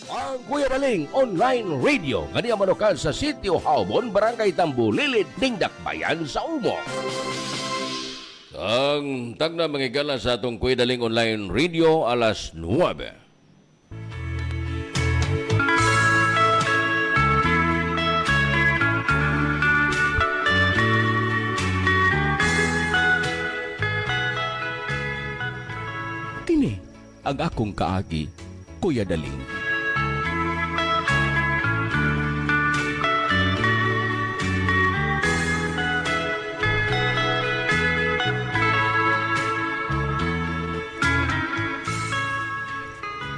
Ang Kuya Baling Online Radio nga niya manukan sa Sitio Haubon, Barangay Tambulilid, Dingdakbayan sa Umo. Ang tagna mangigala sa atong Kuya Baling Online Radio alas 9. Kini ang akong kaagi, Kuya Daling.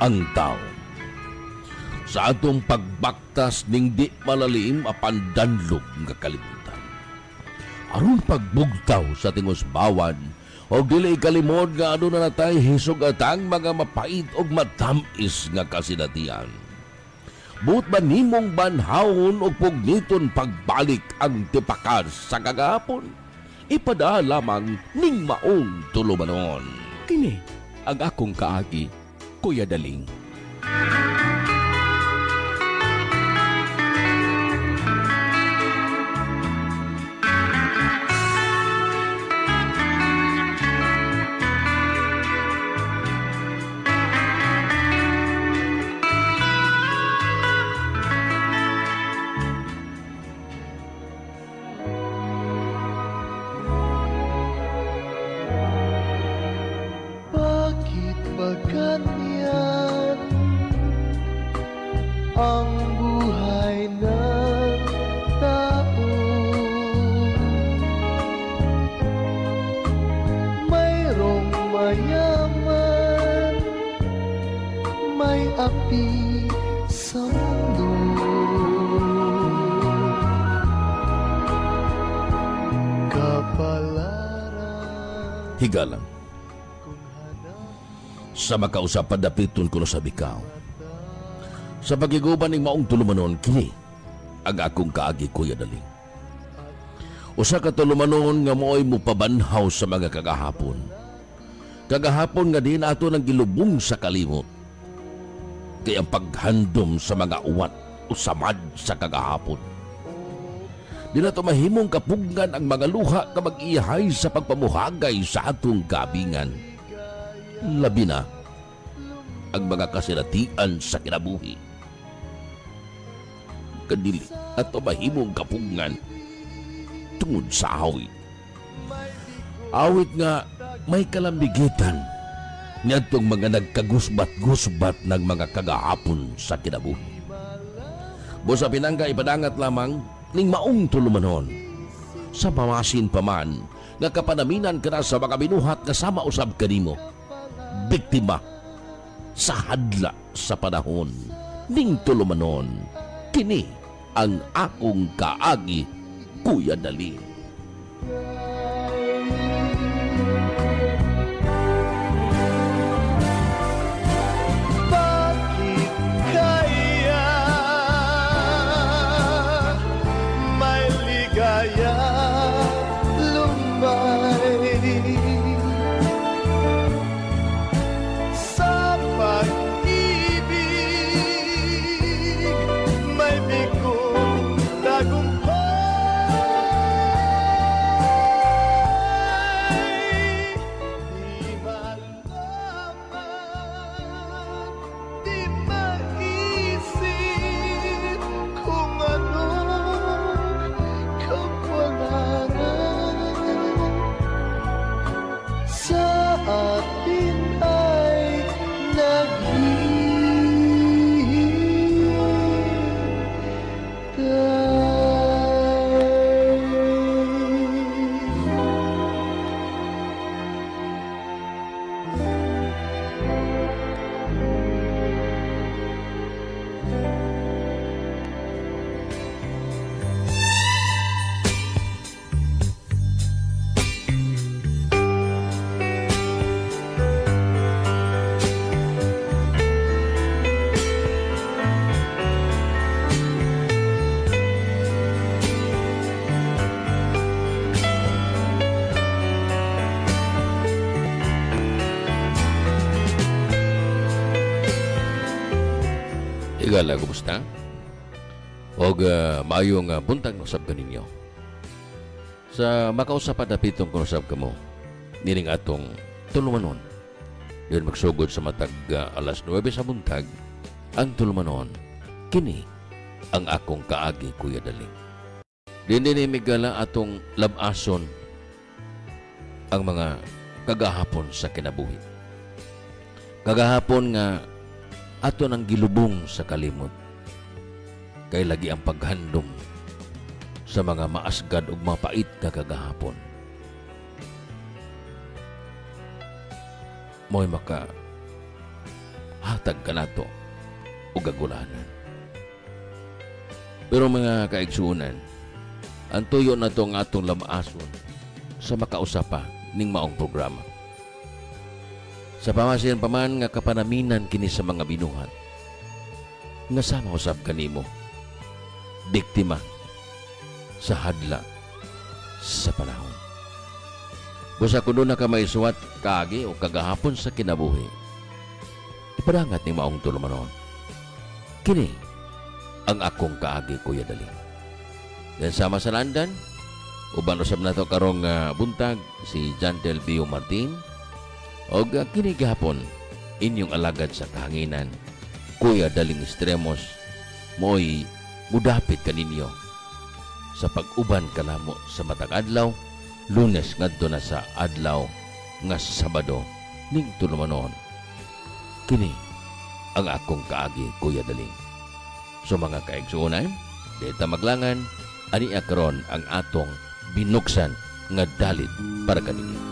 Ang tao sa atong pagbaktas ning di malalim apan danlog nga kalibutan. Aron pagbugtaw sa tingos bawan o dili kalimod nga aduna natay hisog atang mga mapait og matamis nga kasinatian. Buot ba nimong banhawon o pugniton pagbalik ang tipakas sa kagahapon? Ipada lamang ning maong tulumanon. Kini ang akong kaagi, Kuya Daling. Bakit ba ganyan ang buhay ng tao? Mayroong mayaman, may api sa mundo. Kapalaran Higalang. Sa makausapan dapiton ko sa bikaw. Sa pagiguban ng maong tulumanon, kini ang akong kaagi, Kuya Daling. Usa ka tulumanon nga mo'y mupabanhaw sa mga kagahapon. Kagahapon nga din ato ng gilubong sa kalimot. Kaya ang paghandom sa mga uwat o samad sa kagahapon. Di na to mahimong kapugnan ang mga luha ka mag-iyahay sa pagpamuhagay sa atong kabingan. Labi na ang mga kasinatian sa kinabuhi. Kadili at mahimong kapungan tungod sa awit. Awit nga may kalambigitan niyadtong mga nagkagusbat-gusbat ng mga kagahapon sa kinabuhi. Busa pinangga ipadangat lamang ning maong tulumanon. Sa pamasin pa man nga kapanaminan ka na sa mga binuhat kasama usab kanimo. Biktima sa hadla sa panahon ning tulumanon. Kini ang akong kaagi, Kuya Daling. bakit kaya may ligaya lumay sa pag-ibig, may bigong tagumpay. Himigala, kumusta? O maayong buntag usab ka ninyo. Sa makausap pa dapitong kung usap ka mo, niring atong tulumanon. Yun magsugod sa matag alas 9 sa buntag, ang tulumanon, kini ang akong kaagi, Kuya Daling. Din himigala atong labason ang mga kagahapon sa kinabuhi. Kagahapon nga ato nang gilubong sa kalimot. Kay lagi ang paghandom sa mga maasgad ug mapait nga kagahapon. Mo'y maka hatag ka nato o gagulanan. Pero mga kaigsuunan, ang tuyo na to ang atong lamason sa makausapa ning maong programa. Sa pamasiyan pa man nga kapanaminan kini sa mga binuhat, nga sama usab kanimo, biktima sa hadla sa panahon. Busa kuno na ka maisuwat kaagi o kagahapon sa kinabuhi, ipadangat ni maong tulumanon. Kini ang akong kaagi, Kuya Daling. Dan sama sa landan, uban usab na to karong buntag si Jantel Bio Martin, o kini gihapon inyong alagad sa kahanginan, Kuya Daling Estremos, mo'y mudapit kaninyo sa pag-uban kanamo sa matag adlaw, Lunes ngadto na sa adlaw nga Sabado ning tulumanon. Kini ang akong kaagi, Kuya Daling. So mga kaigsuunan, deta maglangan, ani akaron ang atong binuksan nga dalit para kanini.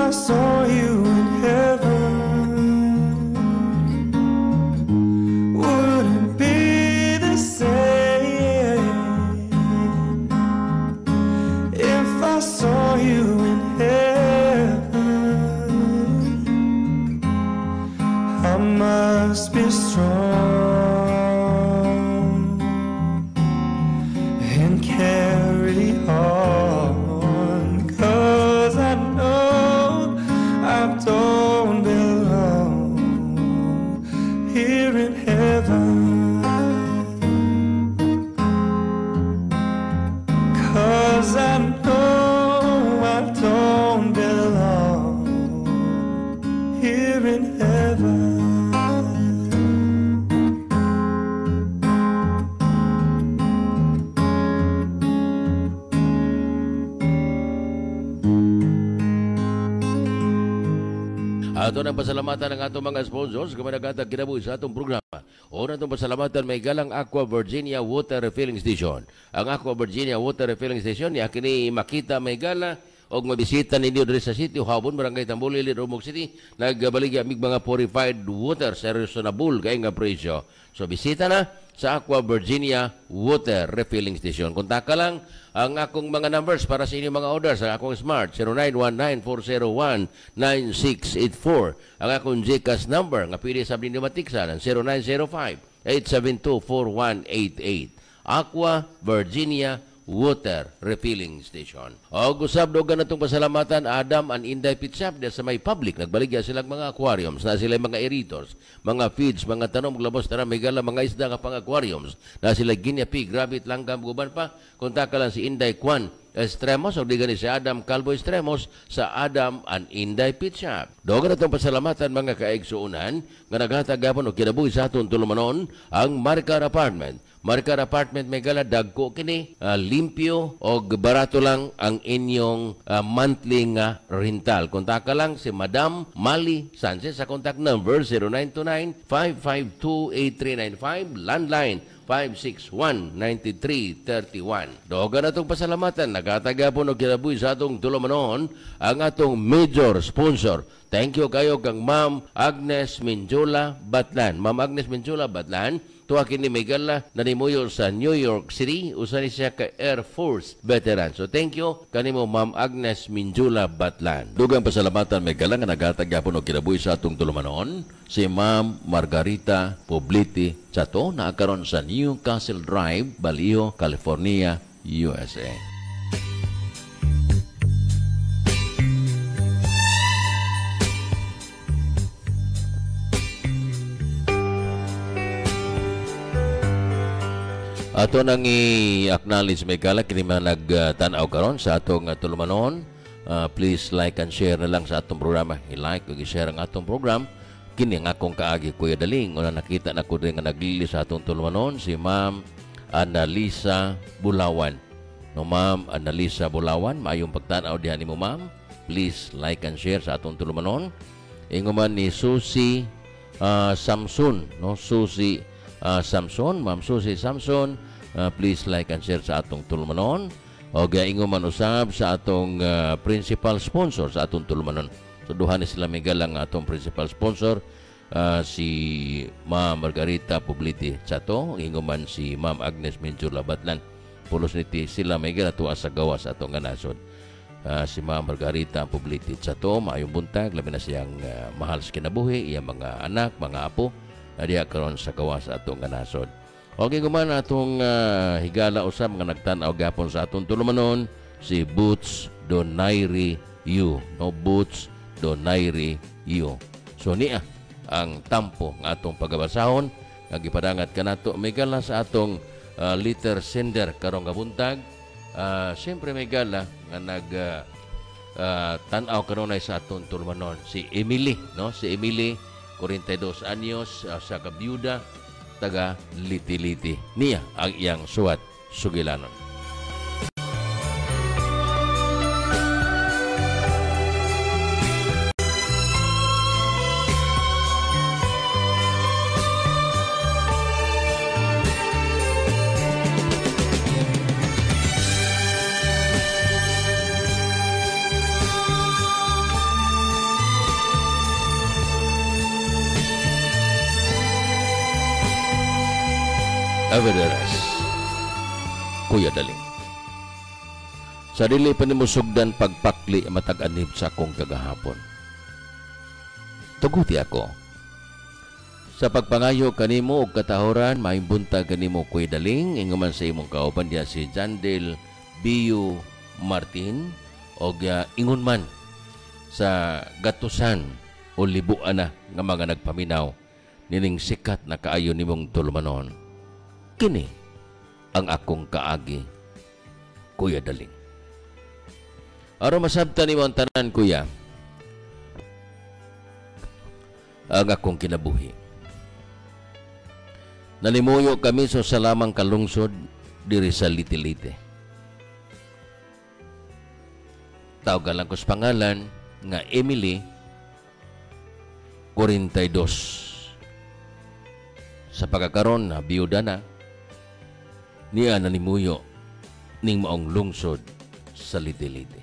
I saw you in heaven, wouldn't be the same. If I saw you in heaven, I must be strong and carry on, 'cause I know I don't belong here in heaven, 'cause I know I don't belong here in heaven. Ato ng pasalamatan ng atong mga sponsors kung nagkatag kinabuhi sa atong programa. O na itong pasalamatan may galang Aqua Virginia Water Refilling Station. Ang Aqua Virginia Water Refilling Station, niya kini makita may gala o mabisita ninyo diri sa City, Habon, Barangay Tambulili, Rumog City. Nagbaligya mig mga purified water sa reasonable kay nga presyo. So bisita na sa Aqua Virginia Water Refilling Station. Kontak ka lang ang akong mga numbers para sa inyong mga orders. Ang akong Smart, 0919-401-9684. Ang akong GCash number, nga pwede sabihin nyo matiksan, ang 0905-872-4188. Aqua Virginia Water Refilling Station. O gusab dogan natong pasalamatan Adam and Inday Pit Shop sa may public. Nagbaligya silang mga aquariums na sila mga aerators, mga feeds, mga tanom, glabos, tara, may gala, mga isda nga pang aquariums. Na sila guinea pig, rabbit, langgam, guban pa. Kontak lang si Inday Kwan Estremos o digani si Adam Calvo Estremos sa Adam and Inday Pit Shop. Dogan natong pasalamatan mga kaigsuunan nga naghatagapon o kinabuhi sa aton tulumanon ang Maricar Apartment. Maricar Apartment may gala dagko kini limpyo o barato lang ang inyong monthly nga rental. Kontak lang si Madam Mali Sanchez sa contact number 0929-552-8395, landline 561-9331. Doga na itong pasalamatan. Nagkatagapon o kinabuhi sa atong tulumanon ang atong major sponsor. Thank you kayo kang Ma'am Agnes Minjola Batlan. Ma'am Agnes Minjola Batlan, tuwa kini may gala na nimuyo sa New York City. Usa ni siya ka Air Force veteran. So thank you kanimo Ma'am Agnes Minjola Batlan. Dugang pasalamatan may gala nga nagatagyapon og kinabuhi sa atong tulumanon si Ma'am Margarita Poblete Chato na karon sa Newcastle Drive, Balio, California, USA. Ato nang i-acknowledge may kala kini mga nagtanaw karon sa atong tulumanon. Please like and share na lang sa atong programa. I-like ug i-share ang atong program. Kini nga akong kaagi Kuya Daling. Una nakita na ko rin nga naglili sa atong tulumanon si Ma'am Annalisa Bulawan. No, Ma'am Annalisa Bulawan, maayong pagtanaw dihan nimo Ma'am. Please like and share sa atong tulumanon. Inguman ni Susie Samson, no? Susie Samson, Ma'am Susie Samson. Please like and share sa atong tulumanon. O gaingo man usab sa atong principal sponsor sa atong tulumanon. So duha ni sila may galang atong principal sponsor, si Ma'am Margarita Poblete Chato, ingo man si Ma'am Agnes Minjola Batlan. Pulos niti sila may gala tuwa sa gawas atong ganasod. Si Ma'am Margarita Poblete Chato, maayong buntag, labi na siyang mahal sa kinabuhi, iyang mga anak, mga apo, na diya karon sa gawas atong ganasod. Okay kuman atong higala usab nga nagtan-aw gapon sa atong tulumanon si Boots Donaire Yu, no? Boots Donaire Yu. So niya ang tampo ng atong pagabasahon nga gipadangat kanato may gala sa atong liter sender karong gabuntag. Siyempre may gala nga nag tan-aw karon sa atong tulumanon si Emily, no? Si Emily 42 anyos, sa kabyuda, taga Liti-Liti. Niya ang iyang suwat sugilanon. Everderas, Kuya Daling. Sa dili pa nimo sugdan pagpakli matag-anib sa akong kagahapon. Tuguti ako. Sa pagpangayo kanimo og katahoran, mahimbunta kanimo Kuya Daling, inguman sa imong kauban diya si Jandel Biu Martin og ingon man sa gatusan o libuan na nga mga nagpaminaw nining sikat na kaayo nimong tulumanon. Kini ang akong kaagi, Kuya Daling. Aron masabtan nimo ang tanan, Kuya, ang akong kinabuhi. Nalimuyo kami sa salamang kalungsod diri sa Liti-Liti. Tawag lang ko sa pangalan nga Emily 42. Sa pagkakaroon na biyuda na, niya nanimuyo ning maong lungsod sa Liti-Liti.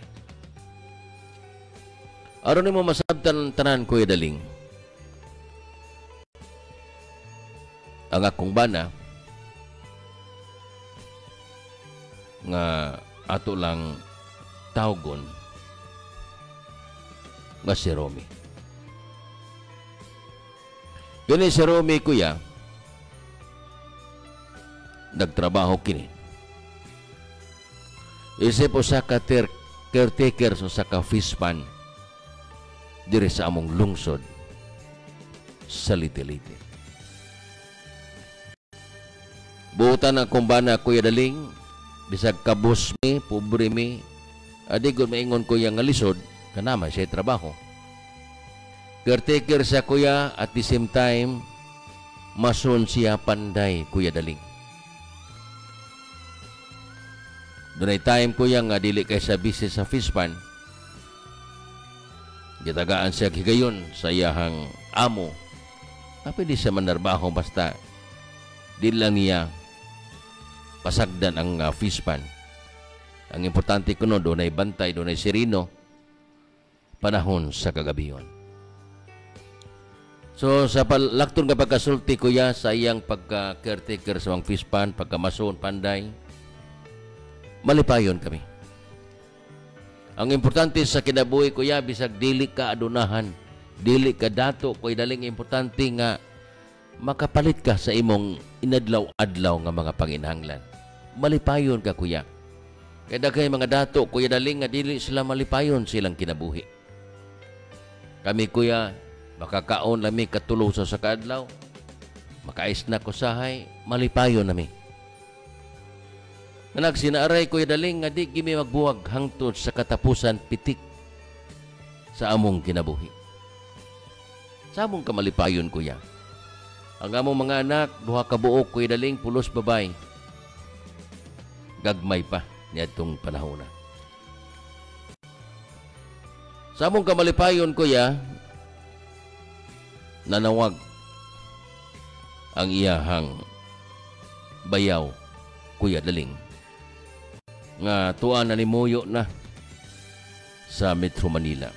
Aron nimo masabtan tanan, Kuya Daling, ang akong bana nga ato lang tawgon nga si Romy. Yun si Romy, Kuya, nagtrabaho kini. Isip o sa caretaker sa ka-fishpan diri sa among lungsod sa Liti-Liti. Buutan ang kumbana, Kuya Daling, bisag kabus mi, pobre mi, adigod maingon Kuya nga lisod, kanama siya trabaho. Caretaker sa Kuya, at the same time, mason siya panday, Kuya Daling. Dunay time, Kuya, nga dili kay sa busy sa fishpan, gitagaan siya higayon sa iyahang amo. Pwede siya manarbaho basta di lang niya pasagdan ang fishpan. Ang importante kuno, doon ay bantay, doon ay sirino, panahon sa kagabiyon. So, sa palakton nga pagkasulti, Kuya, sa iyang pagka-caretaker sa mga fishpan, pagkamason, panday, malipayon kami. Ang importante sa kinabuhi, Kuya, bisag dili ka adunahan, dili ka dato, Kuya Daling, importante nga makapalit ka sa imong inadlaw-adlaw nga mga panginhanglan. Malipayon ka, Kuya. Kaya daghay mga dato, Kuya Daling, nga dili sila malipayon silang kinabuhi. Kami, Kuya, makakaon lami katulo sa kadlaw, makais na kusahay, malipayon nami. Nagsinaaray, Kuya Daling, nga di gimi magbuwag hangtod sa katapusan pitik sa among kinabuhi. Sa among kamalipayon, Kuya. Ang among mga anak, duha ka buok, Kuya Daling, pulos babay. Gagmay pa niya itong panahon na. Sa among kamalipayon, Kuya, nanawag ang iyahang bayaw, Kuya Daling, nga tuan na nimuyo na sa Metro Manila.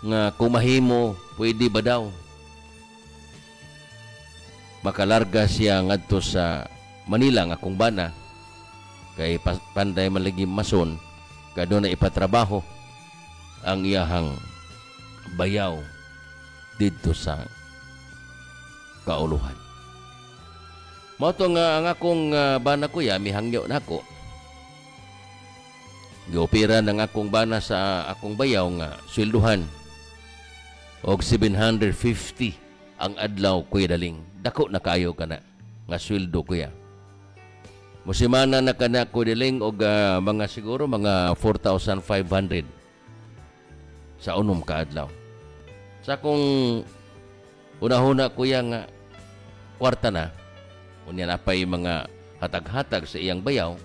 Nga kung mahimo, pwede ba daw makalarga siya ngadto sa Manila nga kung bana kay panday malagi mason kado na ipatrabaho ang iyahang bayaw dito sa kauluhan. Mao to nga ang akong bana, Kuya, mihangyo nako. Giopera ng akong bana sa akong bayaw nga swelduhan og 750 ang adlaw, Kuya Daling. Dako na kayo kana nga sweldo, Kuya. Musimana na kana, Kuya Daling, og mga siguro mga 4,500 sa unom ka adlaw. Sa akong una-una, Kuya, nga kwarta na, unya na pa'y mga hatag-hatag sa iyang bayaw,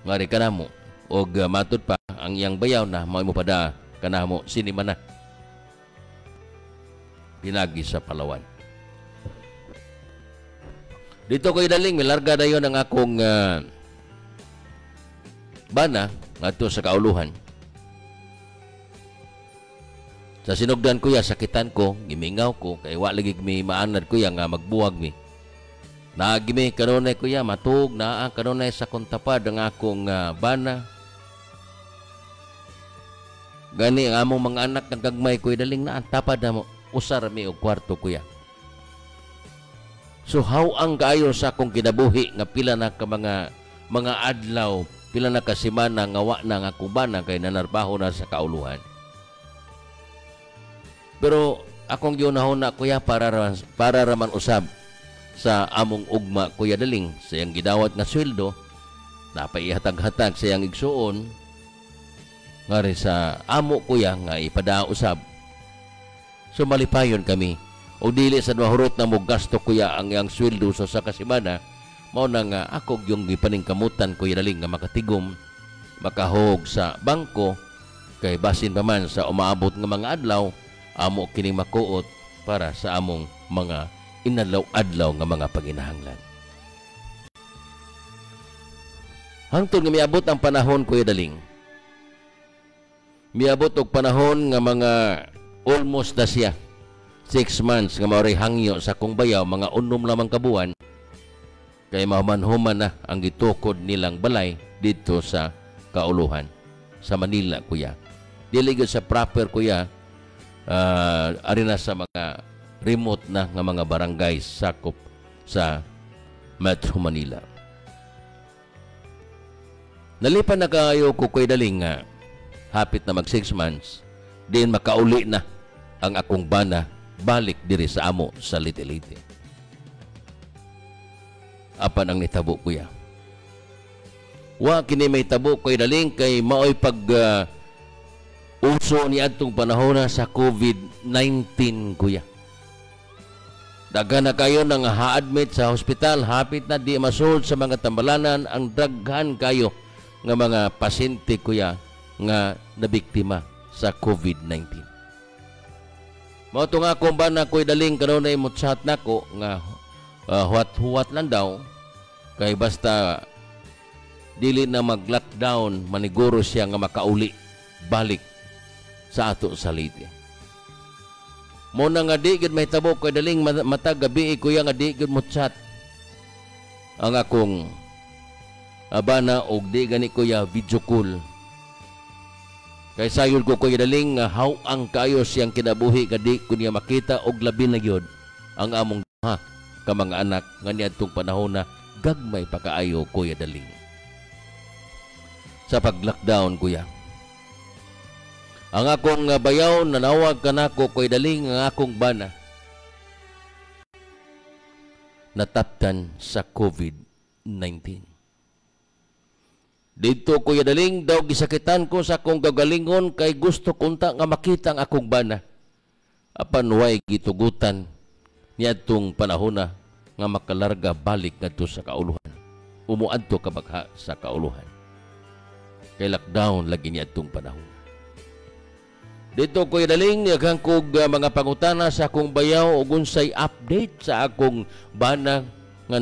ngari ka na mo, o matod pa, ang iyang bayaw na, may mo pada ka na mo, sinima na. Pinagi sa Palawan. Dito, Kuya Daling, milarga na yun ang akong bana, nga ito sa kauluhan. Sa sinugdan kuya, sakitan ko, gimingaw ko, kay wa lagi mi maanad kuya nga magbuwag mi. Naagimi kanunay kuya, matug na kanunay sa kontapad ang akong bana. Gani ang among mga anak ng gagmay kuya daling na tapad na mo usar mi og kwarto kuya. So how ang kaayo sa akong kinabuhi nga pila na ka mga adlaw, pila na ka semana nga wa na nga akong bana kay nanarbaho na sa kauluhan. Pero akong giunahon na kuya para raman usab sa among ugma kuya daling sa iyang gidawat nga sweldo napaihatag-hatag sa iyang igsuon nga rin sa amo kuya nga ipada usab. So malipayon kami o dili sa mahurot na mo gasto kuya ang iyang sweldo sa kasimana mao na nga ako yung gipaningkamutan kuya daling nga makatigom makahog sa bangko kay basin pa man sa umaabot nga mga adlaw amo kining makuot para sa among mga inadlaw-adlaw nga mga panginahanglan. Hangtod nga miabot ang panahon kuya daling. Miabot og panahon nga mga almost na siya 6 months nga maoray hangyo sa kong bayaw mga 6 lamang kabuan kay mahuman-human na ang gitukod nilang balay dito sa Kauluhan sa Manila kuya. Dili gyud sa proper kuya arena sa mga remote na nga mga barangay sakop sa Metro Manila. Nalipan na kayo ko ko'y daling nga hapit na mag 6 months din makauli na ang akong bana balik diri sa amo sa Liti-Liti. Apan ang nitabo kuya. Wa kini may tabo ko'y daling kay maoy pag uso ni adtong panahon sa COVID-19 kuya. Daghan na kayo nang ha-admit sa hospital, hapit na di masold sa mga tambalanan ang daghan kayo nga mga pasyente kuya nga nabiktima sa COVID-19. Mao to nga kung ba na ko'y daling kanunay mutsahat nako nga huwat-huwat lang daw kay basta dili na mag-lockdown maniguro siya nga makauli balik sa ato sa Liti. Mo na nga di gid may tabo ko'y daling matag gabi kuya nga di gid mutsahat ang akong abana og di gani kuya video call. Kay sayol ko kuya daling nga how ang kayo siyang kinabuhi kadi kunya makita og labi na gyud ang among ka mga anak nga niadtong panahon na gagmay pa kaayo kuya daling. Sa pag-lockdown kuya. Ang akong bayaw nanawag kanako ko'y daling ang akong bana nataptan sa COVID-19. Dito kuya daling daw gisakitan ko sa akong gagalingon kay gusto kunta nga makita ang akong bana. Apan way gitugutan niadtong panahon na nga makalarga balik ngadto sa Kauluhan. Umuadto kabagha sa Kauluhan. Kay lockdown lagi niadtong panahon. Dito ko'y daling yaghang kog mga pangutana sa akong bayaw o unsay update sa akong bana nga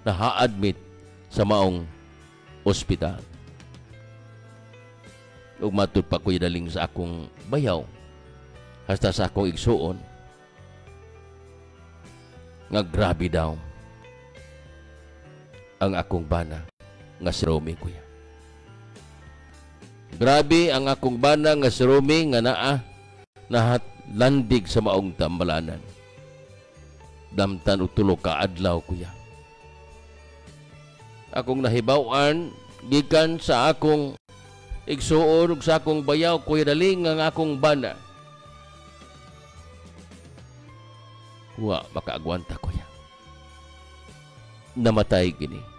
na-admit sa maong ospital. Ug matud pa ko'y daling sa akong bayaw hasta sa akong igsuon nga grabe daw ang akong bana nga si Romy kuya. Grabe ang akong bana nga si Romy nga landig sa maong tambalanan. Damtan og 3 ka adlaw kuya. Akong nahibaw-an gikan sa akong igsuon ug sa akong bayaw kuya daling ang akong bana. Wa makaagwanta kuya. Namatay gini.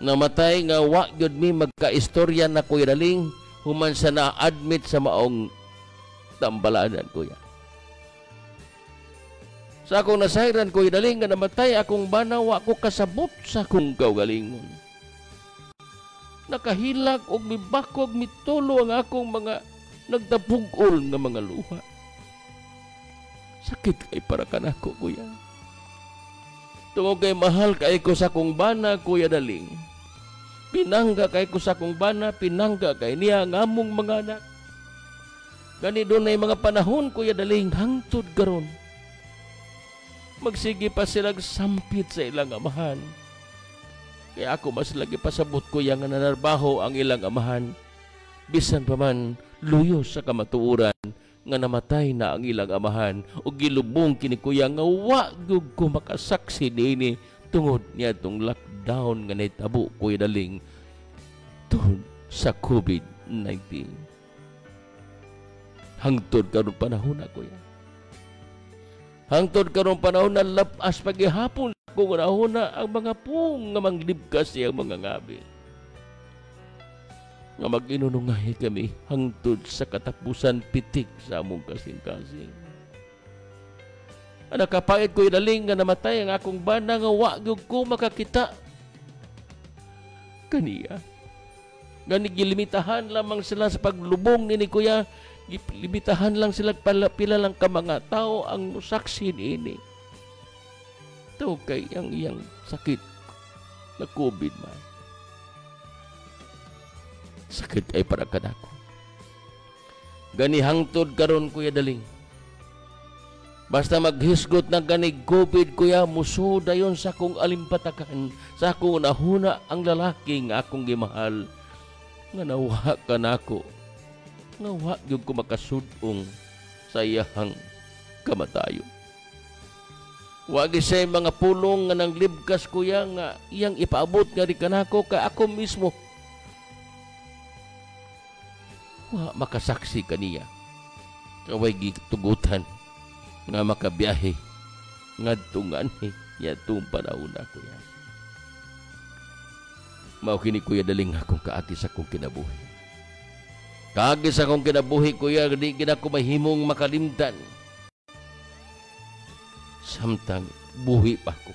Namatay nga wa gyud mi magkaistorya na kuya daling human sa na-admit sa maong tambalanan kuya. Sa akong nasayran kuya daling nga namatay akong bana wa ko kasabot sa akong kaugalingon. Nakahilak og mibakog mitulo ang akong mga nagtapugol nga mga luha. Sakit kay para kanako kuya. Tungod kay mahal kay ko sa akong bana kuya daling. Pinangga kay ko sa akong bana, pinangga kay niya ang among mga anak. Gani doon na mga panahon, Kuya Daling, hangtod karon. Magsige pa silang sampit sa ilang amahan. Kaya ako mas lagi pasabot, Kuya, nga nanarbaho ang ilang amahan. Bisan pa man, luyo sa kamatuuran, nga namatay na ang ilang amahan, o gilubong kini Kuya, nga wag ko makasaksi nini, tungod niya itong lockdown nga naitabo, Kuya Daling, tungod sa COVID-19. Hangtod karon panahon na, Kuya. Hangtod karon panahon na lapas paghihapon kung na ang mga pung nga manglibkas ang mga ngabi. Nga mag-inunungahi kami hangtod sa katapusan pitik sa among kasing-kasing. Ang nakapait ko'y daling nga namatay ang akong bana nga wag ko makakita. Kaniya. Nga gilimitahan lamang sila sa paglubong ni Kuya. Limitahan lang sila pila lang ka mga tao ang saksi niini. Ito kay iyang sakit na COVID man. Sakit ay para kanako. Gani hangtod karon, Kuya Daling. Basta maghisgot ng ganig COVID, Kuya, muso dayon sa akong alimpatakan, sa akong nahuna ang lalaki nga akong gimahal, nga nawa ka nako. Nga wag yung kumakasudong sa iyahang kamatayo. Wag isay mga pulong nga nang libkas, Kuya, nga iyang ipaabot nga rin kanako ka ako mismo. Wa makasaksi kaniya. Kaway gitugutan nga makabiyahe nga tungan niya itong panahon na, Kuya. Mao kini, Kuya Daling, akong kaati sa akong kinabuhi. Kaagis akong kinabuhi, Kuya, di gina ko mahimong makalimtan. Samtang buhi pa ko.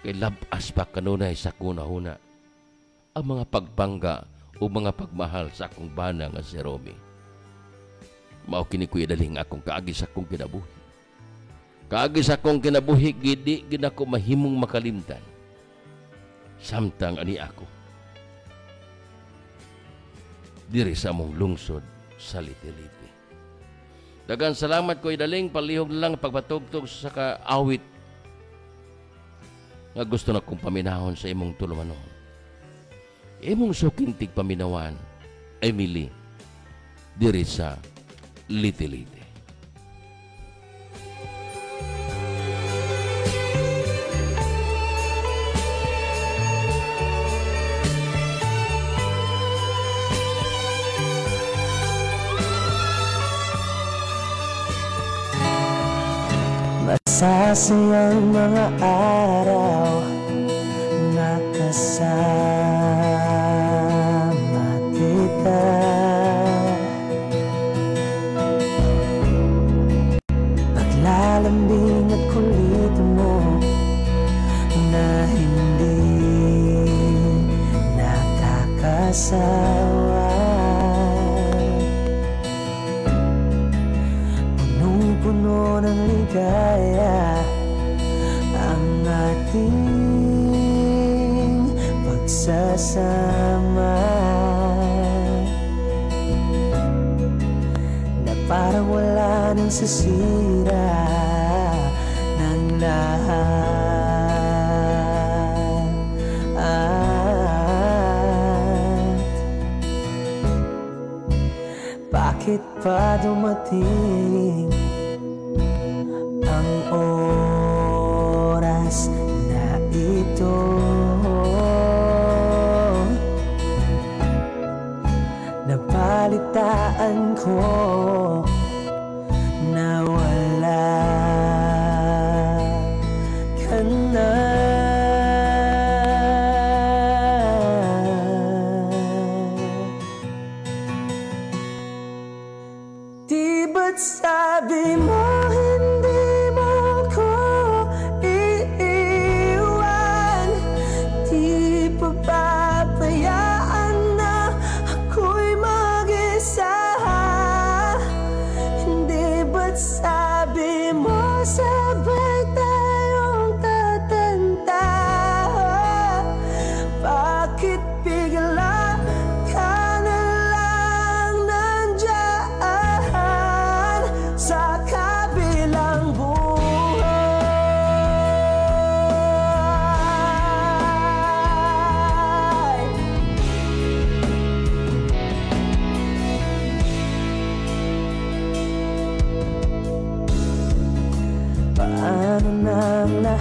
Kay labas pa kanunay sa kunahuna ang mga pagpangga o mga pagmahal sa akong bana nga si Romy. Mao kini, Kuya Daling, akong kaagis akong kinabuhi. Kaagis akong kinabuhi, gidi gina ko mahimong makalimtan. Samtang ani ako diri sa among lungsod sa Litiliti. Dagan salamat, Kuya Daling, palihog lang pagpatugtog sa kaawit nga gusto na kong paminahon sa imong tulumanon. Imong sukintig paminawan, Emily, diri sa Litiliti. Masasayang mga araw na kasama kita. Paglalambing at kulit mo na hindi nakakasawa. Punong-puno ng ligaya ang ating pagsasama, na parang wala nang sasira ng lahat. Bakit pa dumating ang oras na ito? Nabalitaan ko na wala ka na. Di ba't sabi mo hindi mo ko iiwan? Di pa papayaan na ako'y mag-isa? Hindi ba't sabi mo sabay tayong tatanda? Bakit bigla ka na lang nandiyan?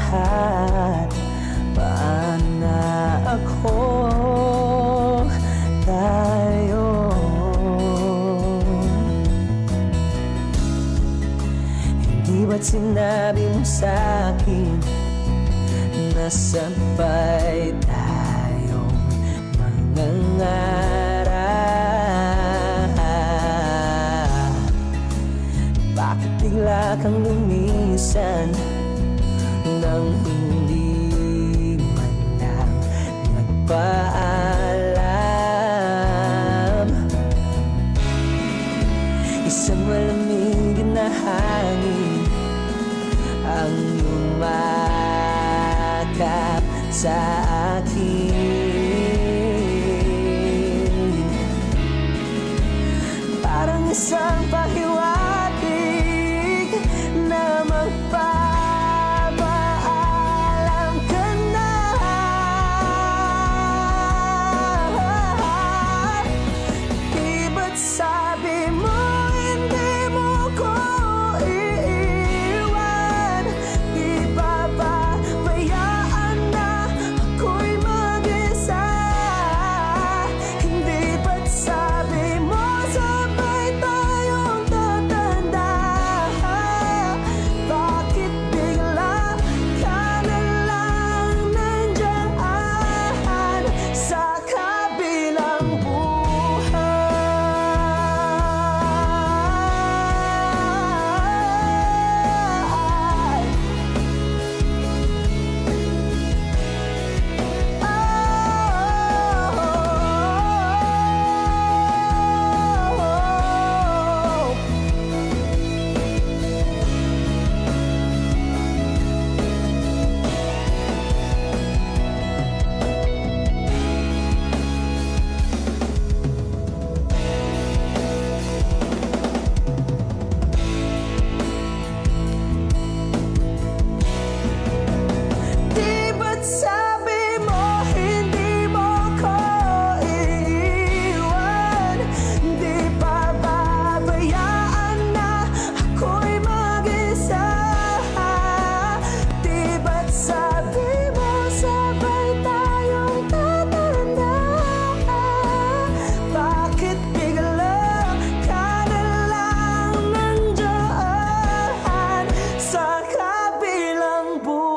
lahat. Paano na ako tayo? Hindi ba't sinabi mo sa'kin na sabay tayong mangangarap? Bakit bigla kang lumisan nang hindi man lang nagpaalam? Isang malamig na hangin ang yumakap sa akin, parang isang pahiwatig na magpapaalam ka na. Di ba't sabi mo hindi mo ko iiwan? Di ba pabayaan na ako'y mag-isa? Hindi ba't sabi mo sabay tayong tatanda? Bakit bigla ka na lang nandiyan sa kabilang buhay? Di ba't sabi mo hindi mo ko iiwan? Di ba babayaan na ako'y mag-isa? Di ba't sabi mo sabay tayong tatanda? Bakit bigla ka na lang nandiyan sa kabilang buhay?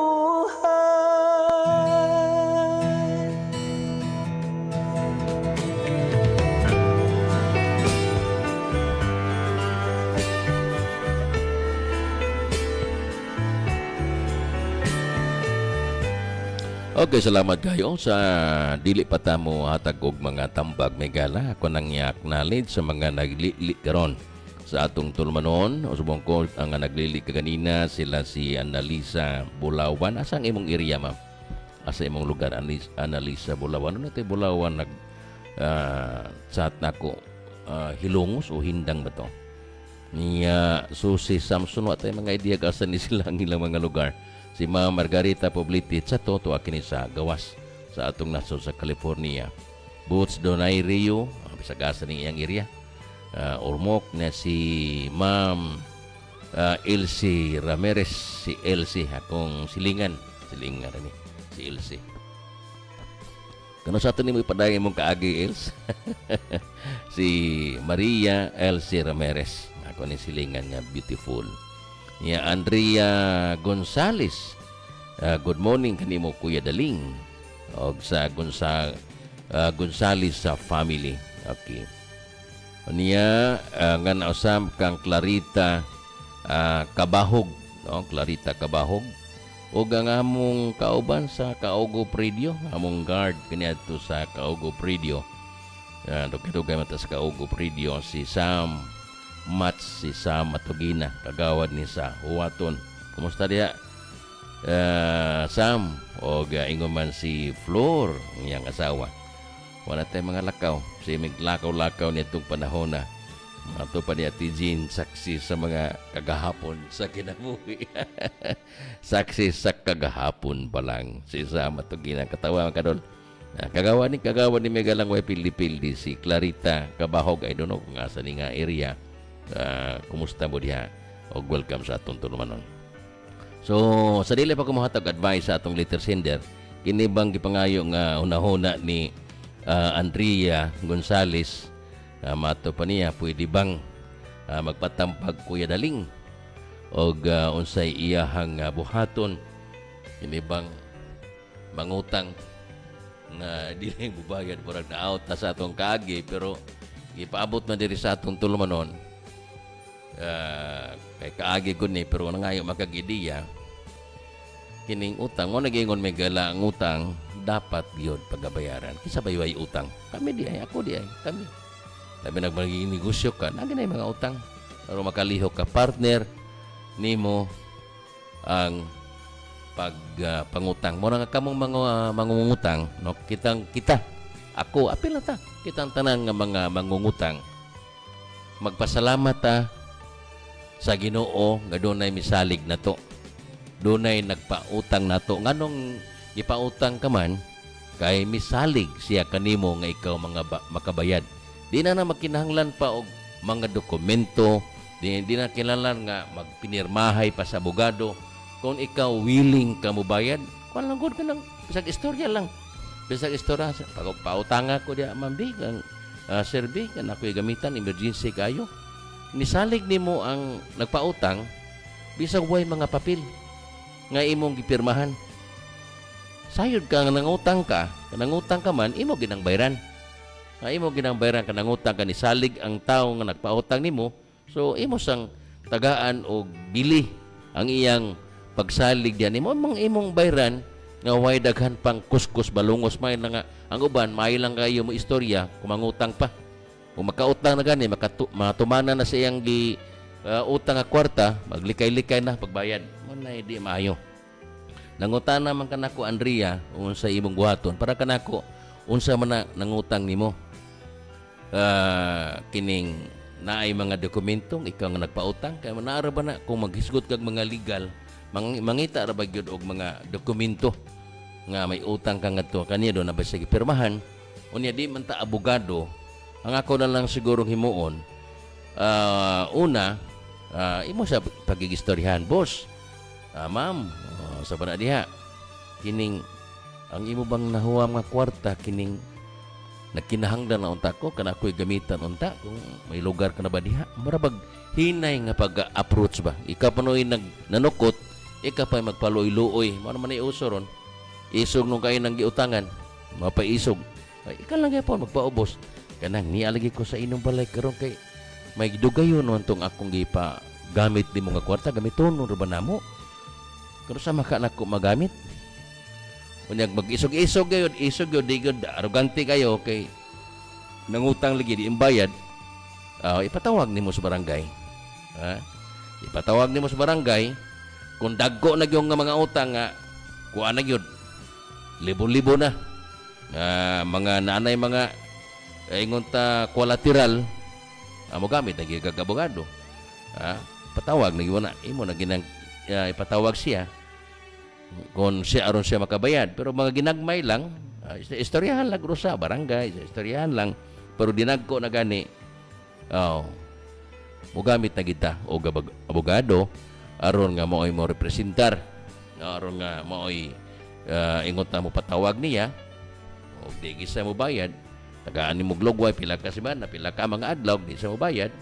Okay, salamat kayo sa dili pa ta mo hatag og mga tambag megala. Ako nang i-acknowledge sa mga naglili karon sa atong tulmanon. O subong ko ang naglili kaganina sila si Annalisa Bulawan. Asa ang imong area, ma'am? Asa imong lugar, Annalisa Bulawan? Ano tayo Bulawan nag chat nako? Hilongos o hindang ba to? Niya Susi Samson, wa tayo mga idea kasa ni sila ang ilang mga lugar. Si Ma'am Margarita Pobliti sa Toto kini sa gawas sa atong nasod sa California. Boots Donay Rio, sa gasa ng iyang area. Ormok na si Ma'am Elsie Ramirez, si Elsie akong silingan rin si Elsie. Kano sa ato ni mo ipadayang mong kaagi, Els? Si Maria Elsie Ramirez, ako ni silingan nga beautiful. Ya Andrea Gonzales, good morning kanimo Kuya Daling. Og sa Gonzales sa family. Okay. Niya nga nausam kang Clarita Kabahog, no? Clarita Kabahog. Og ang among kauban sa Kaugo Predio, among guard kaniadto sa Kaugo Predio. Dugay mata sa Kaugo Predio si Sam Mats, si Sam Matugina, kagawad ni sa Huwaton. Kumusta diya? Sam, o ingon man si Flor, niyang asawa. Wala tayong mga lakaw. Si miglakaw-lakaw nitong panahon na. Mato pa niya Tijin, saksi sa mga kagahapon sa kinabuhi. Saksi sa kagahapon pa lang. Si Sam Matugina, katawa ka doon. Kagawa ni Megalang way pildi-pildi si Clarita Kabahog. I don't know kung asa ni nga area. Kumusta mo diha? O welcome sa atong tulumanon. So sa dili pa ko mohatag advice sa atong letter sender, kini bang gipangayo nga hunahuna ni Andrea Gonzales, mato pa niya pwede bang magpatampag Kuya Daling og unsay iyahang buhaton, kini bang mangutang nga dili bubayad murag na out na sa atong kaagi pero ipaabot man diri sa atong tulumanon. Kay kaagi ko ni pero nangayo makagidiya kining utang mo nagingon may gala ang utang dapat gyud pagabayaran kisa bayway utang kami di ay ako di ay kami nagmaging negosyo ka na ganay mga utang pero makalihok ka partner nimo ang pangutang mo nga kamong mga mangungutang no kita ako apil ta kitang tanan nga mga mangungutang magpasalamat ta sa Ginoo nga dunay misalig nato. Dunay nagpautang nato. Nganong ipautang ka man kay misalig siya kanimo nga ikaw mga makabayad. Di na makinahanglan pa og mga dokumento, di na kinahanglan nga magpinirmahay pa sa abogado. Kung ikaw willing ka mo bayad, kuan lang gud ka nang bisag istorya lang. Bisag istorya pautanga ko diya mambi kang serbi kan ako'y gamitan emergency kayo. Nisalig nimo ang nagpautang bisag way mga papel nga imong gipirmahan. Sayod ka nga nangutang ka, kanangutang ka man imo ginang bayran. Nga imo ginang bayran kanangutang ka nisalig ang tawo nga nagpautang nimo, so imo sang tagaan og bili ang iyang pagsalig diyan nimo imong bayran nga way daghan pang kuskus balungos may lang nga ang uban may lang kayo mo istorya kumangutang pa. Kung makautang na gani, matumana na sa iyang utang nga kwarta, maglikay-likay na pagbayad. Manay di maayo. Nangutan naman ka nako, Andrea, unsa imong buhaton. Para ka nako, unsa man na nangutang nimo. Kining naay mga dokumentong ikaw nga nagpautang. Kaya manaara ba na kung maghisgot kag mga legal, mangita ra ba gyud og mga dokumento nga may utang ka ngadto kaniya do na ba sige pirmahan. Unya di man ta abogado. Ang ako na lang sigurong himuon, una, imo sa pagigistoryahan, boss, ma'am, sa pa diha, kining, ang imo bang nahuam nga kwarta, kining, nagkinahanglan na unta ko, kana ako'y gamitan unta, kung may lugar ka na ba diha, marabag hinay nga pag-approach ba, ikaw pa no'y nanukot, ikaw pa'y magpaluoy-luoy, ano man iuso ron, isog nung kayo ng giutangan, mapaisog, ikaw lang po magpaubos, kanang nialagi ko sa inyong balay karon kay may dugayon nun tong akong gipa gamit di mo nga kwarta gamiton nun ba namo kano sa maka nako magamit unyag mag-isog-isog gayod isog yun di gud arugante kayo kay nangutang lagi di imbayad ipatawag nimo sa barangay ipatawag nimo sa barangay kung dagko na yung nga mga utang nga kuha na yun libo-libo na mga nanay mga ingon ta collateral mo gamit na gigag abogado patawag na giwala imo na ginang ipatawag siya kung siya aron siya makabayad pero mga ginagmay lang istoryahan lang sa barangay istoryahan lang pero dinagko na gani mo gamit na kita o abogado aron nga mo'y mo representar aron nga mo'y ingon ta mo patawag niya o di gisa mo bayad tagaan ni mo glogway pila ka semana pila ka mga adlaw di sa mobayad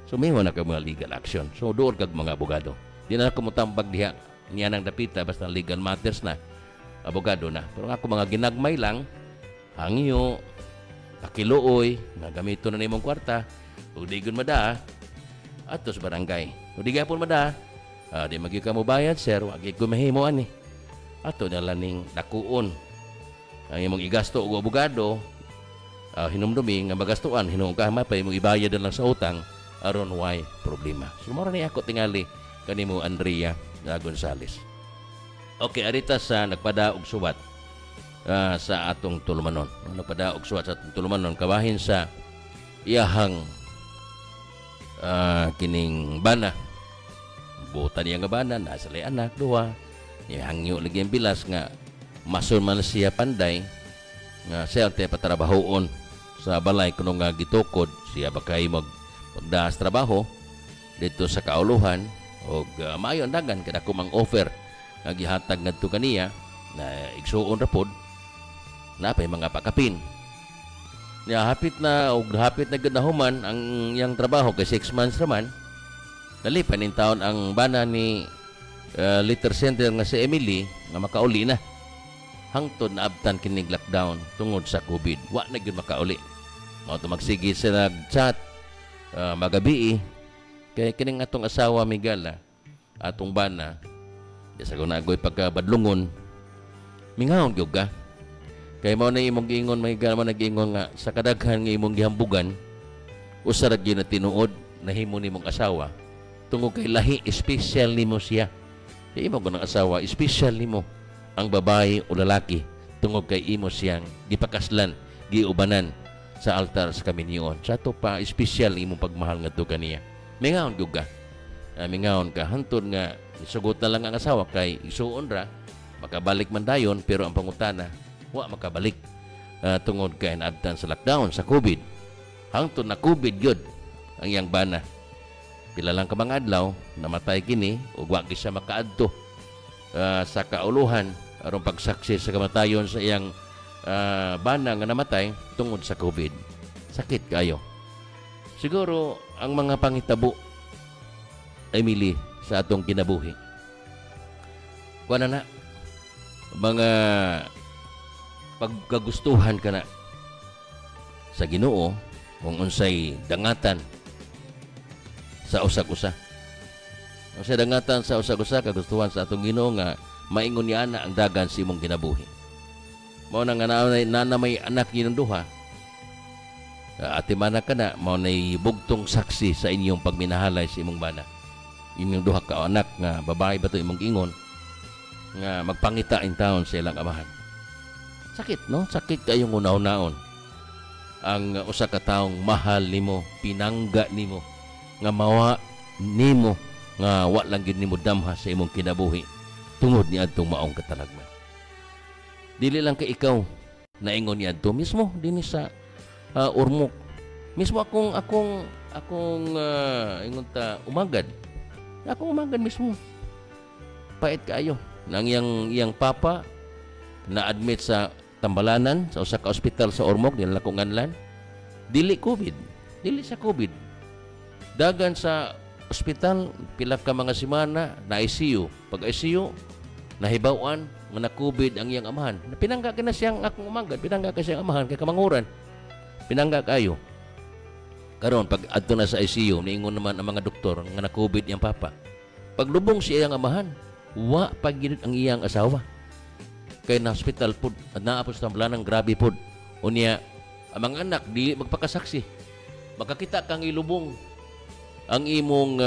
sumiho na ka mga legal action so doon kag mga abogado di na ako motambag diha niya nang dapita basta legal matters na abogado na pero ako mga ginagmay lang hangyo kakiluoy nga gamito na nimong kwarta ug di gyud mada atos barangay ug di gyapon mada di magi ka mo bayad sir wa gyud ko mahimo ani ato na laning dakuon ang imong igasto og abogado hinumdumi nga magastuan hinungkahma pa imong ibayad lang sa utang aron why problema so mao ni ako tingali kanimo Andrea Gonzales. Okay, arita sa nagpada og suwat sa atong tulumanon nagpada og suwat sa atong tulumanon kabahin sa iyahang kining bana buta niya nga bana nasa lay anak duha niya hangyo lagi ang bilas nga masul man siya panday nga siya te patrabahoon sa balay kuno nga gitukod siya ba kay magdaas trabaho dito sa kauluhan og maayo dagan kada ko mang offer nga gihatag ngadto kaniya na igsuon ra pod na pay mga pakapin. Niya hapit na gid nahuman ang iyang trabaho kay 6 months raman. Nalipan ning taon ang bana ni litter center nga si Emily nga makauli na. Hangtod na abtan kining lockdown tungod sa COVID. Wa na gyud makauli. Mao to magsige sila nag-chat magabi kay kining atong asawa Miguel atong bana sa gunagoy pagkabadlungon mingawon gyud ka. Kay mao na imong giingon Miguel mo nag-ingon nga sa kadaghan nga imong gihambugan usa ra gyud na tinuod nahimo nimong asawa tungod kay lahi special nimo siya. Kay imo gunang asawa special nimo ang babae o lalaki tungod kay imo siyang gipakaslan, giubanan sa altar sa kaminyoon. Sa to pa espesyal imong pagmahal ngadto kaniya. Mingaon gyud ka. Mingaon ka hantod nga isugot na lang ang asawa kay isuon ra makabalik man dayon pero ang pangutana wa makabalik tungod kay naabtan sa lockdown sa COVID. Hangtod na COVID gyud ang iyang bana. Pila lang ka mga adlaw namatay kini ug wa gyud siya makaadto sa kauluhan aron pagsaksi sa kamatayon sa iyang bana nga namatay tungod sa COVID. Sakit kayo. Siguro ang mga pangitabo Emily sa atong kinabuhi. Kuana na mga pagkagustuhan ka na sa Ginoo kung unsay dangatan sa usag-usa. Ang sa dangatan sa usag-usa kagustuhan sa atong Ginoo nga maingon niya na ang dagan sa imong kinabuhi. Mao na nga na may anak ninyong duha. Ati mana ka na, mao na'y bugtong saksi sa inyong pagminahalay sa imong bana. Inyong duha ka anak nga babae ba ito imong ingon nga magpangita in taon sa ilang amahan. Sakit, no? Sakit kayong unaw-naon. Ang usa ka taong mahal nimo, pinangga nimo, nga mawa nimo nga wa lang gid nimo damha sa imong kinabuhi tungod ni adtong maong katalagman. Dili lang kay ikaw naingon ni adto mismo dinhi sa Ormoc. Mismo akong ingon ta umagad. Akong umagad mismo. Pait kaayo nang iyang papa na admit sa Tambalanan sa usa ka ospital sa Ormoc nila ko nganlan. Dili COVID. Dili sa COVID. Dagan sa ospital, pila ka mga semana na ICU. Pag ICU, nahibawan nga na COVID ang iyang amahan. Pinangga ka na siyang akong umanggat. Pinangga ka siyang amahan kay kamanguran. Pinangga kayo. Karon pag adto na sa ICU, niingon naman ang mga doktor nga na COVID iyang papa. Paglubong siya iyang amahan, wa pagginit ang iyang asawa. Kay na hospital pod, at naapos tamblanang grabe pod. Unya, ang mga anak, di magpakasaksi. Makakita kang ilubong ang imong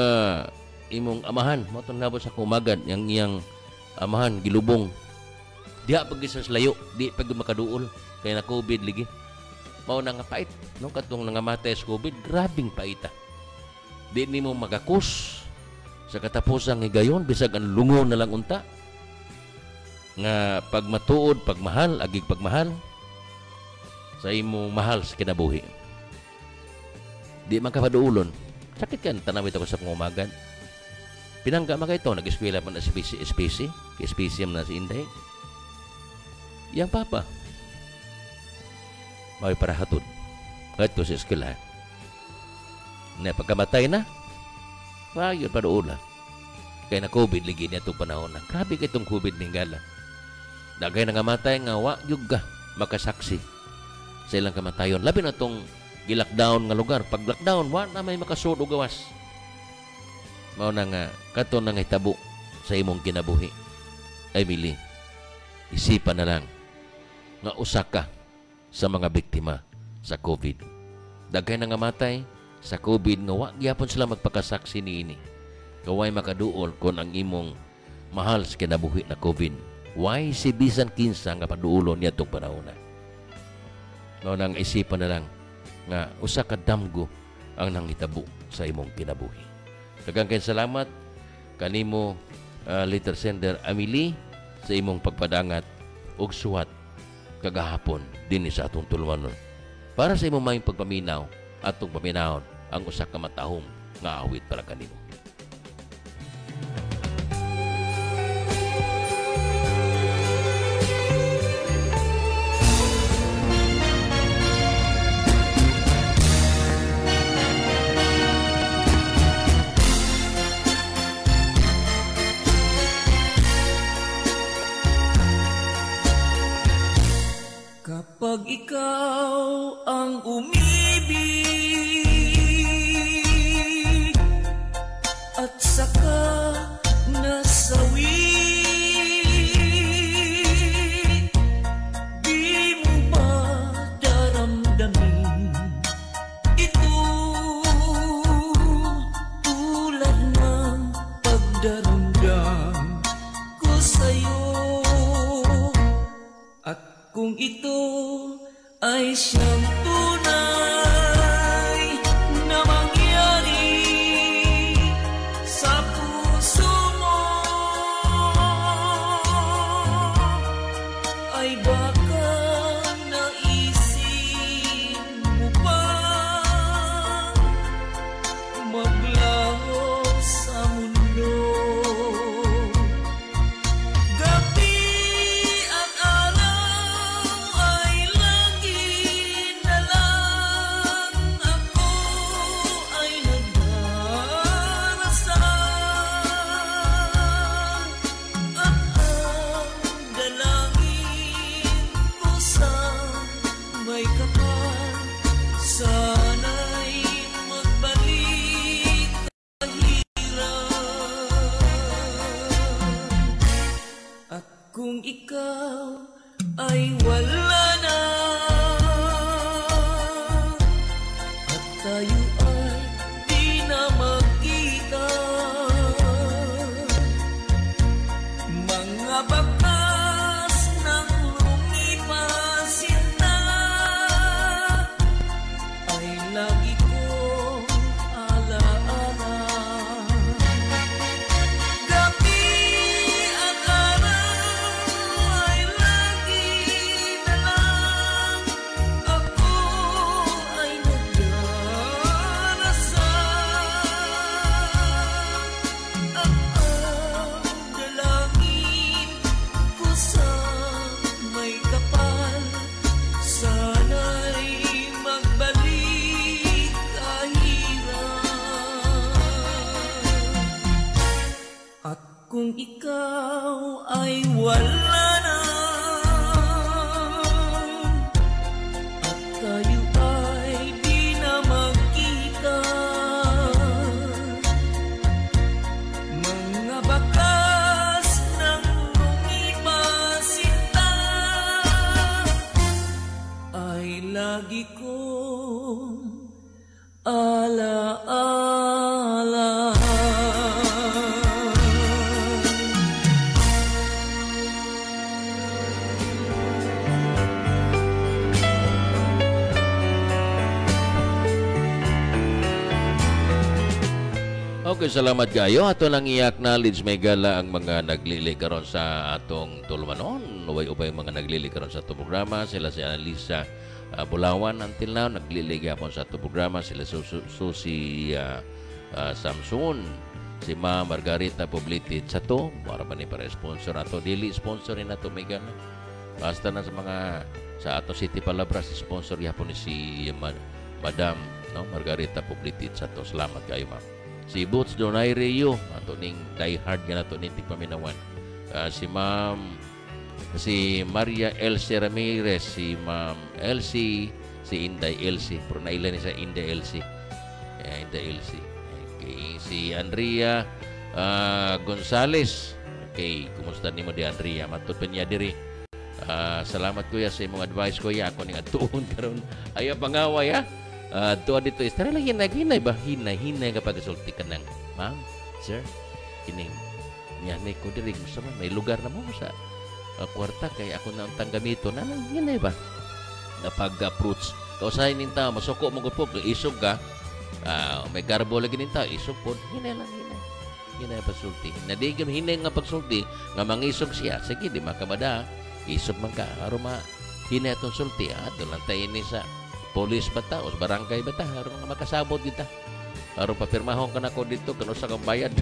amahan. Mo tong nabot sa kumagad yang iyang amahan gilubong. Diha pag sa layo, di pag makaduol kay na COVID ligi. Mao na nga pait, no katong nangamatay sa COVID, grabing paita. Di nimo magakus sa katapusang higayon bisag ang lungo na lang unta. Nga pagmatuod, pagmahal, agig pagmahal sa imong mahal sa kinabuhi. Di man ka paduulon. Sakit kan tanawit ako sa pangumagad. Pinangga mga ito, nag-eskwela pa na si Spacey, na si Inday. Yang papa, may para hatod. Kahit sa eskwela. Na pagkamatay na, yun pa doon. Kaya na COVID, ligi niya itong panahon na. Grabe ka itong COVID ng gala. Dagay na ngamatay nga, yung ka makasaksi sa ilang kamatayon. Labi na itong gi-lockdown nga lugar. Pag lockdown, na may makasud o gawas. Mao na nga, kato na nga hitabo sa imong kinabuhi. Emily, isipan na lang nga usa ka sa mga biktima sa COVID. Dagay na nga matay sa COVID nga wa gyapon sila magpakasaksi niini. Kaway makaduol kon ang imong mahal sa kinabuhi na COVID. Why si bisan kinsa nga paduolon niya itong panahon na. Mao nang isipan na lang nga usa ka damgo ang nanghitabo sa imong kinabuhi. Daghang kay salamat kanimo letter sender Emily sa imong pagpadangat og suwat kagahapon dinhi sa atong tulumanon. Para sa imong maayong pagpaminaw atong paminahon ang usa ka matahong nga awit para kanimo. ikaw ang umibig at saka nasawi, di mo ba daramdamin ito tulad ng pagdaramdam ko sa'yo? At kung ito ay siyang tunay na mangyari sa puso mo, ay baka naisip mo pa maglaho sa mundo. Gabi at araw ay lagi na lang ako ay nagdarasal, at ang dalangin ko sa may kapal, sana'y magbalik kahirap. At kung ikaw ay wala na at tayo ay di na magkita, mga bakas ng lumipas sinta ay lagi kong alaala. Gabi at araw ay lagi na lang ako ay nagdarasal, at ang dalangin ko sa may kapal, sana'y magbalik kahirap. At kung ikaw ay wala na at tayo ay di na magkita, mga bakas ng lumipas sinta ay lagi kong alaala. Okay, salamat kayo. Ato nang i-acknowledge may gala ang mga naglili karon sa atong tulmanon. Ubay-ubay mga naglili karon sa atong programa. Sila si Annalisa Bulawan until now. Naglili gapon sa atong programa. Sila Susi Samson. Si Ma Margarita Publitid sa to. Para pa ni para sponsor ato. Dili sponsorin ato may gala. Basta na sa mga sa ato City Palabras, sponsor yapon ni si Madam Margarita Publitid sa to. Salamat kayo, ma'am. Si Boots Donay Rio, ato ning die hard nga nato ning tigpaminawan. Si Ma'am, si Maria Elsie Ramirez, si Ma'am Elsie, si Inday Elsie. Pero nailan ni sa Inday Elsie. Inday Elsie. Okay. Si Andrea Gonzales. Okay, kumusta ni mo di Andrea? Matutun niya diri. Salamat kuya sa imong advice kuya. Ako ning atuon karon. Ayaw pangaway ha. Doa dito is tara lang hinay ba? Hinay kapag sulti ka ng ma'am, sir, kining nyanay ko diri gusto man may lugar na mo sa kwarta kay ako na ang tanggamito na lang hinay ba? Na pag-approach kausahay ning tao masuko mo gud po isog ka. May garbo lagi ning tao isog po hinay lang hinay pasulti. Nadigam hinay nga pagsulti nga mangisog siya. Sige di makamada isog man ka aroma hinay atong sulti doon lang tayo ni sa polis bata o barangay bata aron nga makasabot kita aron papirmahon ka nako dito kano sa kang bayad.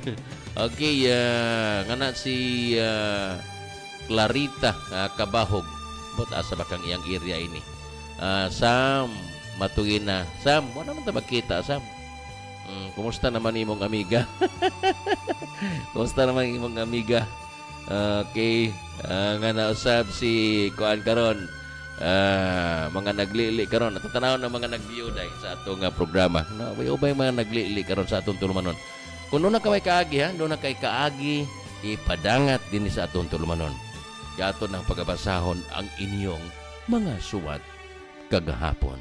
Okay, ngana si Clarita Kabahog bot asa ba kang iyang area ini. Sam Matugina. Sam, wala naman ta magkita Sam. Kumusta naman imong amiga? Kumusta naman imong amiga? Okay, nga nausab si Kuan karon mga naglili karon natatanaw ng mga nagbiyuday sa atong programa. No, ubay mga naglili karon sa atong tulumanon. Kung doon na kay kaagi ha, doon na kay kaagi ipadangat din sa atong tulumanon. Gato ng pagabasahon ang inyong mga suwat kagahapon.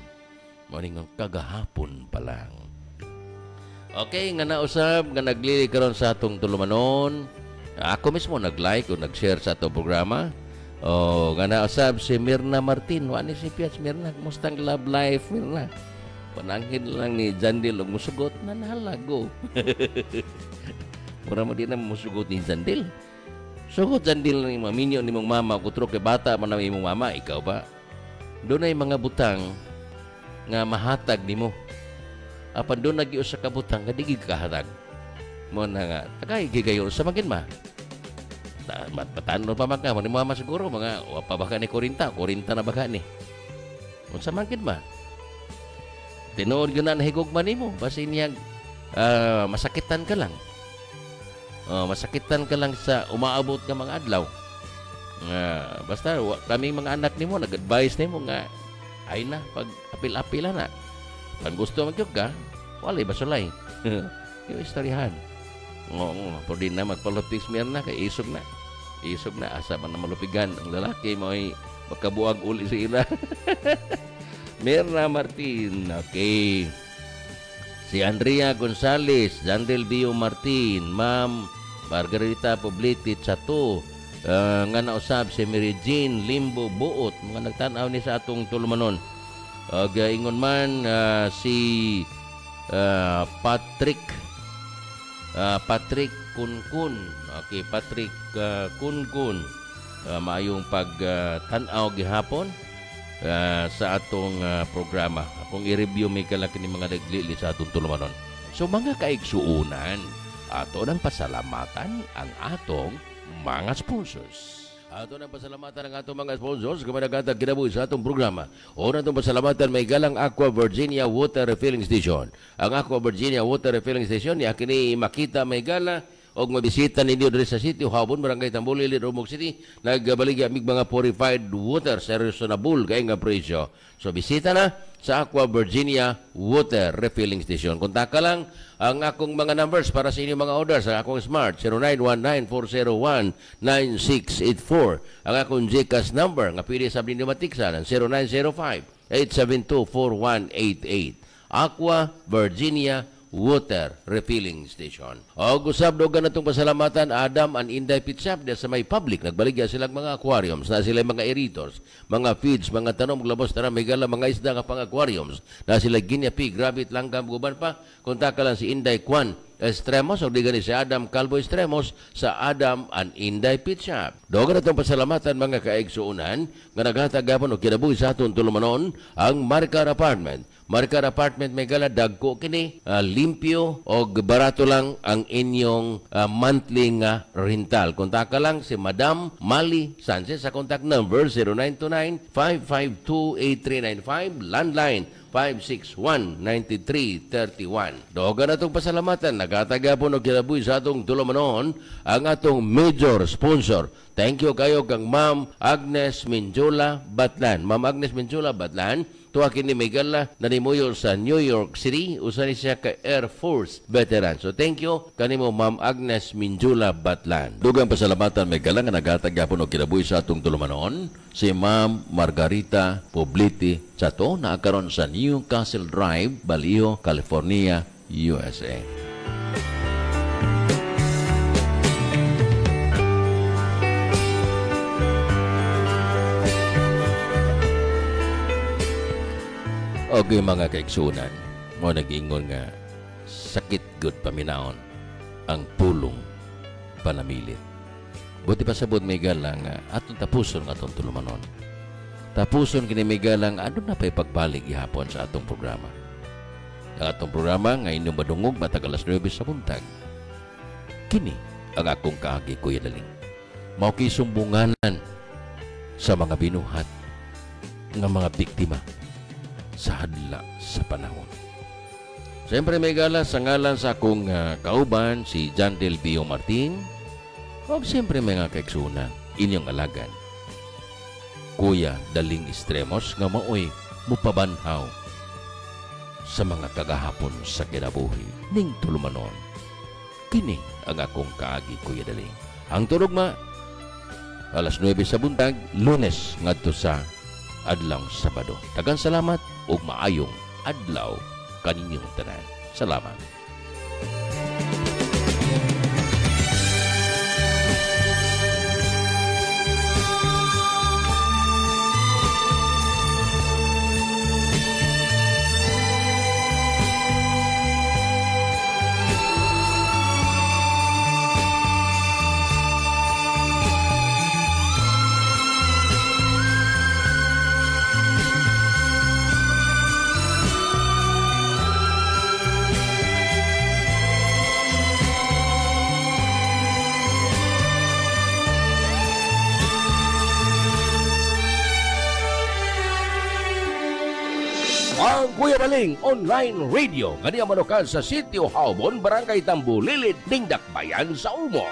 Morning kagahapon pa lang. Okay, nga nausab nga naglili karon sa atong tulumanon. Ako mismo nag-like o nag-share sa atong programa. Oh, nga nausab si Mirna Martin. Wani si Piats Mirna, mustang love life Mirna. Pananghin lang ni Jandil og musugot na nahalago. Mura mo din na musugot ni Jandil. Sugot Jandil ni maminyo ni mong mama, kutro kay bata man na imong mama, ikaw ba? Doon ay mga butang nga mahatag nimo. Apan doon nagius sa kabutang nga di kahatag. Mo na nga takay gigayon sa magin ma. Matano pa maka mo ni mama siguro mga pa baka ni 40 na baka ni. Unsa man gid ma? Tinuod gyud na higugman nimo basi niya masakitan ka lang. Masakitan ka lang sa umaabot nga mga adlaw. Basta kami mga anak nimo nag-advise nimo nga ay na pag apil-apilan na. Pag gusto magyug ka, walay basulay. Yung istoryahan. Oo, pwede na magpalupig Mirna kay isog na. Isog na asa man na malupigan ang lalaki mo ay makabuag uli sa ila. Mirna Martin, okay. Si Andrea Gonzales, Jandel Bio Martin, Ma'am Margarita Poblete Chato, nga nausab si Mary Jean Limbo Buot, mga nagtanaw ni sa atong tulumanon. Ingon man si Patrick Kunkun. Okay, Patrick Kunkun. Maayong pag-tanaw gihapon sa atong programa. Kung i-review may kalaki ni mga naglili sa atong tulumanon. So mga kaigsuunan, ato ng pasalamatan ang atong mga sponsors. Ato ng pasalamatan ang atong mga sponsors kumadagatag kinabuhi sa atong programa. Una itong pasalamatan may galang Aqua Virginia Water Refilling Station. Ang Aqua Virginia Water Refilling Station niya kini makita may gala o mabisita ninyo diri sa City Habon, Barangay Tambuli, Rumog City. Nagbaligya mig mga purified water sa reasonable kay nga presyo. So bisita na sa Aqua Virginia Water Refilling Station. Kontak ka lang ang akong mga numbers para sa inyong mga orders. Ang akong Smart 0919-401-9684. Ang akong GCash number nga pwede sabihin nyo matiksa ng 0905-872-4188. Aqua Virginia Water Refilling Station. O gusab dogan natong pasalamatan Adam and Inday Pit Shop sa may public. Nagbaligya silang mga aquariums na sila mga aerators, mga feeds, mga tanom, glabos, taram, megala, mga isda nga pang aquariums na sila guinea pig, rabbit, langgam, guban pa. Kontak ka lang si Inday Kwan Estremos o di gani si Adam Calvo Estremos sa Adam and Inday Pit Shop. Dogan natong pasalamatan mga kaigsuunan nga naghatag gapon o kinabuhi sa atong tulumanon ang Marcar Apartment. Marcar Apartment may gala dagko kini limpyo o barato lang ang inyong monthly nga rental. Kontak ka lang si Madam Mali Sanchez sa contact number 0929-552-8395, landline 561-9331. Doga na itong pasalamatan. Nagataga po ng kinabuhi sa atong tulumanon ang atong major sponsor. Thank you kayo kang Ma'am Agnes Minjola Batlan. Ma'am Agnes Minjola Batlan, tuwakin ni Megala na nimuyo sa New York City. Usan siya ka Air Force veteran. So thank you kanimo Ma'am Agnes Minjola Batlan. Dugang pasalamatan Megala nga nagataga po ng kinabuhi sa atong tulumanon si Ma'am Margarita Poblete Chato na karon sa Newcastle Drive, Balio, California, USA. Okay mga kaigsunan, mo nag-ingon nga sakit good paminaon ang pulong panamilit. Buti pa sabot may galang atong tapuson atong tulumanon. Tapuson kini may galang ano na pa'y pagbalik ihapon sa atong programa. Ang atong programa nga inyong madungog matag alas 9 sa buntag. Kini ang akong kaagi Kuya Daling. Mao kay sumbunganan sa mga binuhat ng mga biktima sa hadla sa panahon. Siyempre may gala sa ngalan sa akong kauban si Jandel Bio Martin o siyempre mga kaigsunan inyong alagan Kuya Daling Estremos nga maoy mupabanhaw sa mga kagahapon sa kinabuhi ning tulumanon. Kini ang akong kaagi, Kuya Daling. Ang turugma, alas 9 sa buntag, Lunes ngadto sa adlaw Sabado. Daghang salamat ug maayong adlaw kaninyong tanan. Salamat. Ang Kuya Baling Online Radio nga niya manukan sa Sitio Haubon, Barangay Tambulilid, Dingdakbayan sa Umo.